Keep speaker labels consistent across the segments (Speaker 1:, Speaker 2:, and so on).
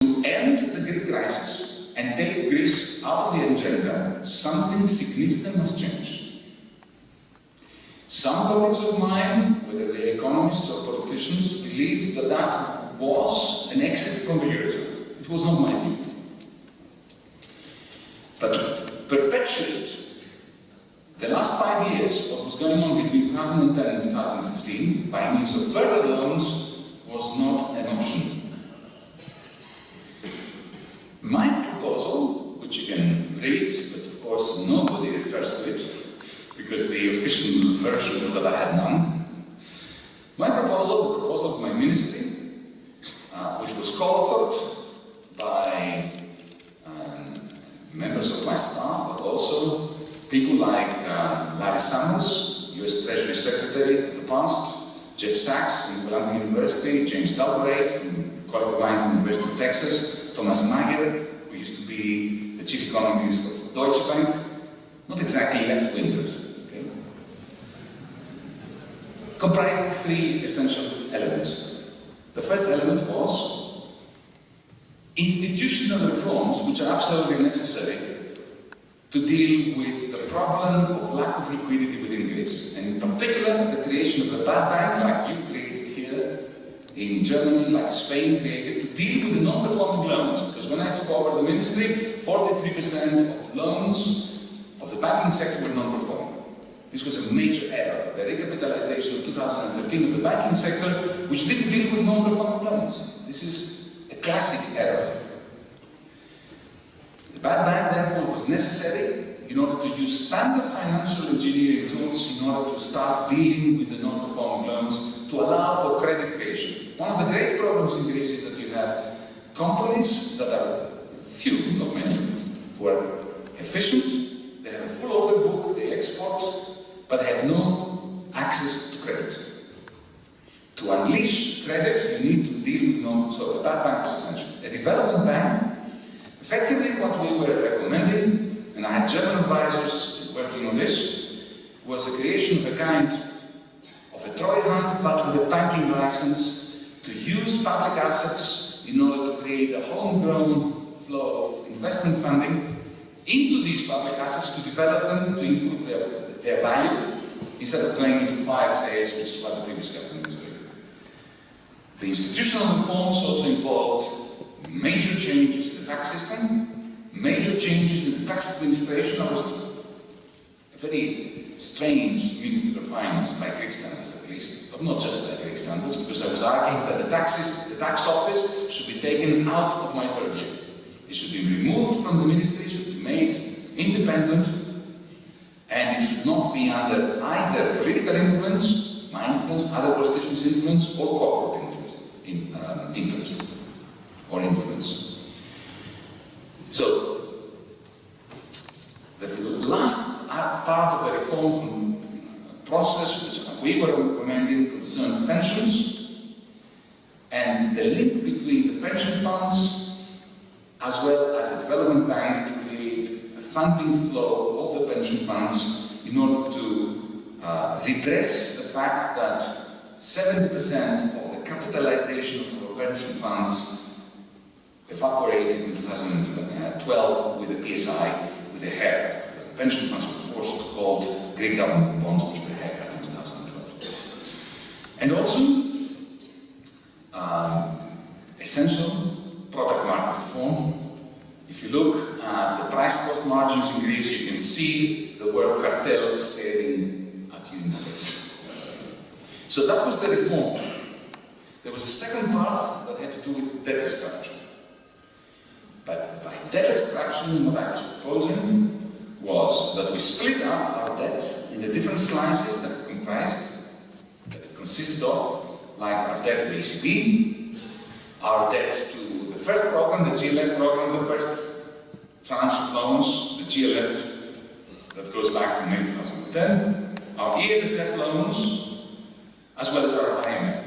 Speaker 1: to end the Greek crisis and take Greece out of the agenda, something significant must change. Some colleagues of mine, whether they're economists or politicians, believe that that was an exit from the Eurozone. It was not my view. But to perpetuate the last 5 years, what was going on between 2010 and 2015, by means of further loans, was not an option. My proposal, which you can read, but of course nobody refers to it, because the official version was that I had none. My proposal, the proposal of my ministry, which was co-authored by members of my staff, but also people like Larry Summers, US Treasury Secretary of the past, Jeff Sachs from Columbia University, James Galbraith, a colleague of mine from the University of Texas, Thomas Mayer, who used to be the chief economist of Deutsche Bank, not exactly left-wingers, okay? Comprised three essential elements. The first element was institutional reforms which are absolutely necessary to deal with the problem of lack of liquidity within Greece, and in particular the creation of a bad bank like you created here in Germany, like Spain created, to deal with the non-performing loans. Because when I took over the ministry, 43% of loans of the banking sector were non-performing. This was a major error, the recapitalization of 2013 of the banking sector, which didn't deal with non-performing loans. This is a classic error. The bad bank, therefore, was necessary in order to use standard financial engineering tools in order to start dealing with the non-performing loans to allow for credit creation. One of the great problems in Greece is that you have companies that are few, not many, who are efficient, they have a full order book, they export, but they have no access to credit. To unleash credit, you need to deal with non, so a bad bank is essential. A development bank, effectively what we were recommending, and I had German advisors working on this, was the creation of a kind of a Treuhand, but with a banking license, to use public assets in order to create a homegrown flow of investment funding into these public assets to develop them, to improve their value, instead of going into fire sales, which is what the previous government was doing. The institutional reforms also involved major changes in the tax system, major changes in the tax administration. I was a very strange Minister of Finance, by Greek standards at least, but not just by Greek standards, because I was arguing that the tax office should be taken out of my purview. It should be removed from the ministry, it should be made independent, and it should not be under either political influence, my influence, other politicians' influence, or corporate interest or influence. So, the last part of the reform process which we were recommending concerned pensions and the link between the pension funds as well as the development bank to create a funding flow of the pension funds in order to redress the fact that 70% of the capitalization of our pension funds evaporated in 2012 with the PSI, with a haircut, because the pension funds were forced to hold Greek government bonds which were haircut in 2012. And also, essential product market reform. If you look at the price-cost margins in Greece, you can see the word cartel staring at you in the face. So that was the reform. There was a second part that had to do with debt restructuring. But by debt restructuring, what I was proposing was that we split up our debt in the different slices that it consisted of, like our debt to the ECB, our debt to the first program, the GLF program, the first tranche of loans, the GLF that goes back to May 2010, our EFSF loans, as well as our IMF loan.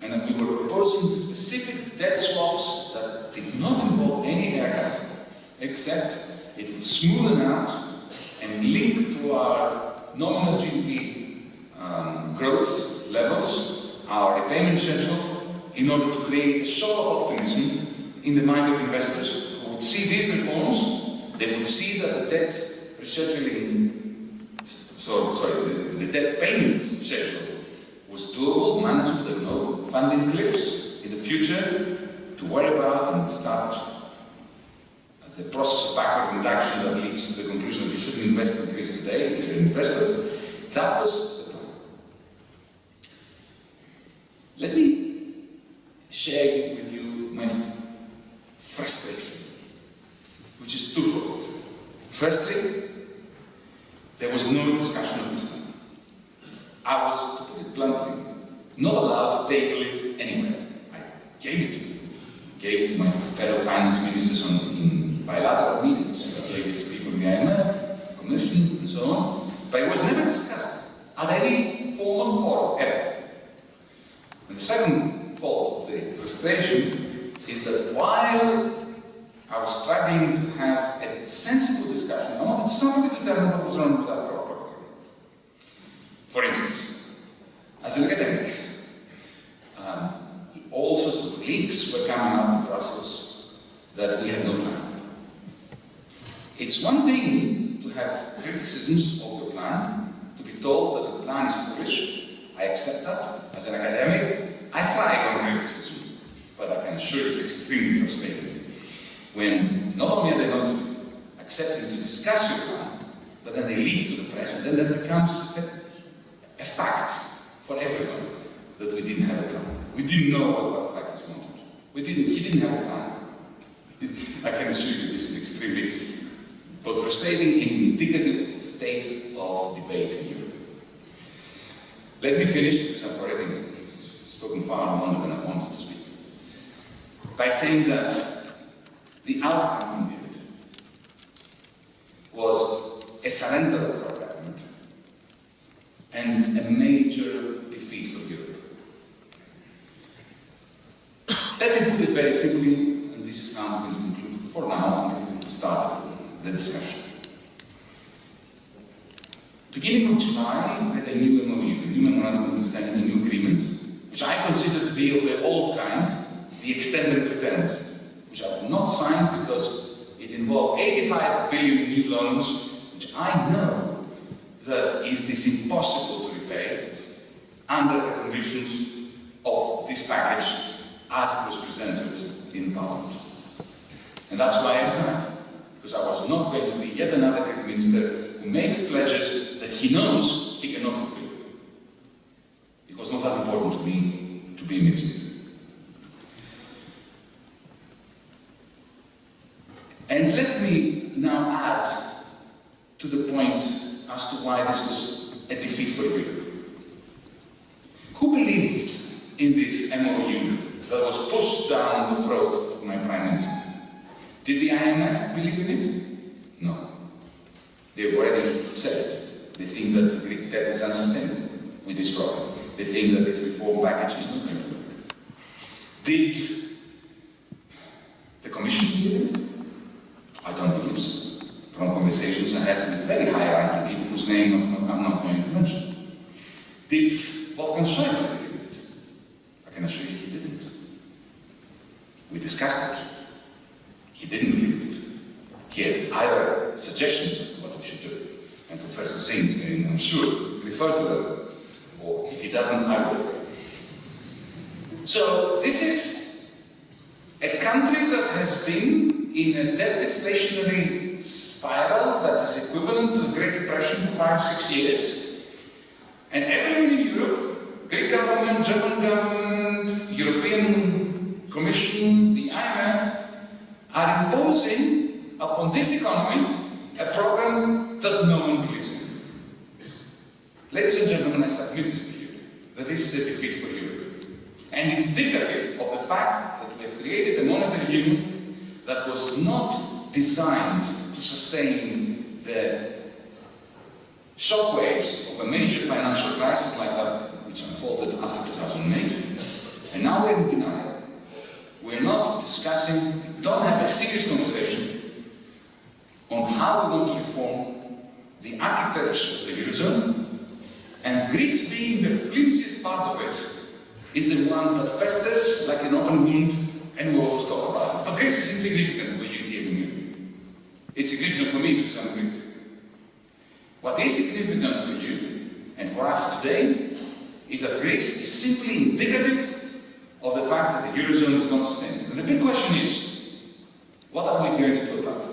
Speaker 1: And then we were proposing specific debt swaps that did not involve any haircut, except it would smoothen out and link to our nominal GDP growth levels, our repayment schedule, in order to create a shock of optimism in the mind of investors who would see these reforms. They would see that the debt rescheduling, the debt payment schedule was doable, manageable, there were no funding cliffs in the future to worry about and start the process of backward induction that leads to the conclusion that you shouldn't invest in Greece today if you're an investor. That was the plan. Let me share with you my frustration, which is twofold. Firstly, there was no discussion of this plan. I was, to put it bluntly, not allowed to table it anywhere. I gave it to people. Gave it to my fellow finance ministers in bilateral meetings. I gave it to people in the IMF, Commission, and so on. But it was never discussed at any formal forum, ever. And the second fault of the frustration is that while I was struggling to have a sensible discussion, I wanted somebody to tell me what was wrong with that program. For instance, as an academic, all sorts of leaks were coming out in Brussels that we had no plan. It's one thing to have criticisms of your plan, to be told that the plan is foolish. I accept that. As an academic, I thrive on criticism, but I can assure you it's extremely frustrating when not only are they not accepting to discuss your plan, but then they leak to the press, and then that becomes a fact for everyone that we didn't have a plan. We didn't know what Varoufakis wanted. He didn't have a plan. I can assure you this is extremely both frustrating and indicative of the state of debate in Europe. Let me finish, because I've already spoken far longer than I wanted to speak, by saying that the outcome in the end was a surrender of our government and a major defeat for Europe. Let me put it very simply, and this is how I'm going to conclude for now until we start the discussion. Beginning of July, we had a new MOU, a new Memorandum of Understanding, a new agreement, which I consider to be of the old kind, the extended pretend, which I will not sign because it involved 85 billion new loans, which I know that it is impossible to repay under the conditions of this package as it was presented in Parliament. And that's why I resigned, because I was not going to be yet another Greek minister who makes pledges that he knows he cannot fulfill. It was not that important to me to be a minister. And let me now add to the point as to why this was a defeat for Europe. Who believed in this MOU that was pushed down the throat of my Prime Minister? Did the IMF believe in it? No. They've already said it. They think that the Greek debt is unsustainable with this program. They think that this reform package is not going to work. Did the Commission believe it? I don't believe so. From conversations I had with very high-ranking people whose names I'm not going to mention. Did Wolfgang Schäuble believe it? I can assure you he didn't. We discussed it. He didn't believe it. He had either suggestions as to what we should do, and Professor Sinn is going, I'm sure, refer to them, or if he doesn't, I will. So this is a country that has been in a debt deflationary spiral that is equivalent to the Great Depression for 5-6 years, and everyone in Europe, Greek government, German government, European Commission, the IMF, are imposing upon this economy a program that no one believes in. Ladies and gentlemen, I submit this to you, that this is a defeat for Europe, and indicative of the fact that we have created a monetary union that was not designed to sustain the shockwaves of a major financial crisis like that which unfolded after 2008, and now we're in denial. We're not discussing, don't have a serious conversation on how we want to reform the architecture of the Eurozone, and Greece being the flimsiest part of it is the one that festers like an open wound and we always talk about it. But Greece is insignificant for you here in Munich. It's significant for me because I'm Greek. What is significant for you, and for us today, is that Greece is simply indicative of the fact that the Eurozone is not sustainable. And the big question is, what are we going to do about it?